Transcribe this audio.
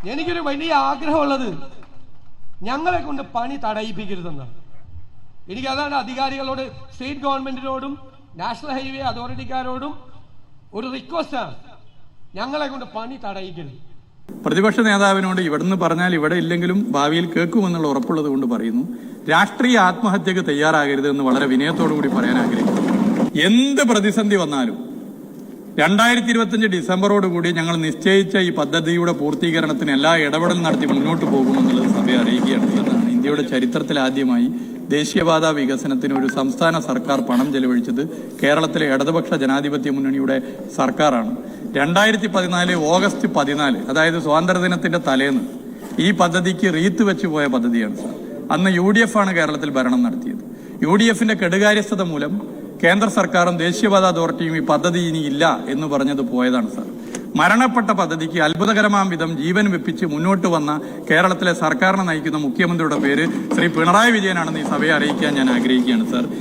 എനിക്കൊരു വലിയ ആഗ്രഹമുള്ളത് ഞങ്ങളെ കൊണ്ട് പണി തടയിപ്പിക്കരുതെന്നാണ്. എനിക്കതാണ് അധികാരികളോട്, സ്റ്റേറ്റ് ഗവൺമെന്റിനോടും നാഷണൽ ഹൈവേ അതോറിറ്റിക്കാരോടും ഒരു റിക്വസ്റ്റാണ്, ഞങ്ങളെ കൊണ്ട് പണി തടയിക്കരുത്. പ്രതിപക്ഷ നേതാവിനോട് ഇവിടുന്ന് പറഞ്ഞാൽ ഇവിടെ ഇല്ലെങ്കിലും ഭാവിയിൽ കേൾക്കുമെന്നുള്ള ഉറപ്പുള്ളത് കൊണ്ട് പറയുന്നു, രാഷ്ട്രീയ ആത്മഹത്യക്ക് തയ്യാറാകരുത് എന്ന് വളരെ വിനയത്തോടു കൂടി പറയാൻ ആഗ്രഹിക്കുന്നു. എന്ത് പ്രതിസന്ധി വന്നാലും 2025 ഡിസംബറോടുകൂടി ഞങ്ങൾ നിശ്ചയിച്ച ഈ പദ്ധതിയുടെ പൂർത്തീകരണത്തിന് എല്ലാ ഇടപെടൽ നടത്തി മുന്നോട്ട് പോകുമെന്നുള്ളത് സഭയെ അറിയിക്കുകയാണ്. എന്നാണ് ഇന്ത്യയുടെ ചരിത്രത്തിൽ ആദ്യമായി ദേശീയപാത വികസനത്തിന് ഒരു സംസ്ഥാന സർക്കാർ പണം ചെലവഴിച്ചത് കേരളത്തിലെ ഇടതുപക്ഷ ജനാധിപത്യ മുന്നണിയുടെ സർക്കാരാണ്. 2014 ഓഗസ്റ്റ് 14, അതായത് സ്വാതന്ത്ര്യദിനത്തിന്റെ തലേന്ന് ഈ പദ്ധതിക്ക് റീത്ത് വെച്ച് പോയ പദ്ധതിയാണ് സാർ. അന്ന് UDF ആണ് കേരളത്തിൽ ഭരണം നടത്തിയത്. UDFന്റെ കെടുകാര്യസ്ഥത മൂലം കേന്ദ്ര സർക്കാരും ദേശീയപാത അതോറിറ്റിയും ഈ പദ്ധതി ഇനി ഇല്ല എന്ന് പറഞ്ഞത് പോയതാണ് സാർ. മരണപ്പെട്ട പദ്ധതിക്ക് അത്ഭുതകരമാം വിധം ജീവൻ വെപ്പിച്ച് മുന്നോട്ട് വന്ന കേരളത്തിലെ സർക്കാരിനെ നയിക്കുന്ന മുഖ്യമന്ത്രിയുടെ പേര് ശ്രീ പിണറായി വിജയനാണെന്ന് ഈ സഭയെ അറിയിക്കാൻ ഞാൻ ആഗ്രഹിക്കുകയാണ് സാർ.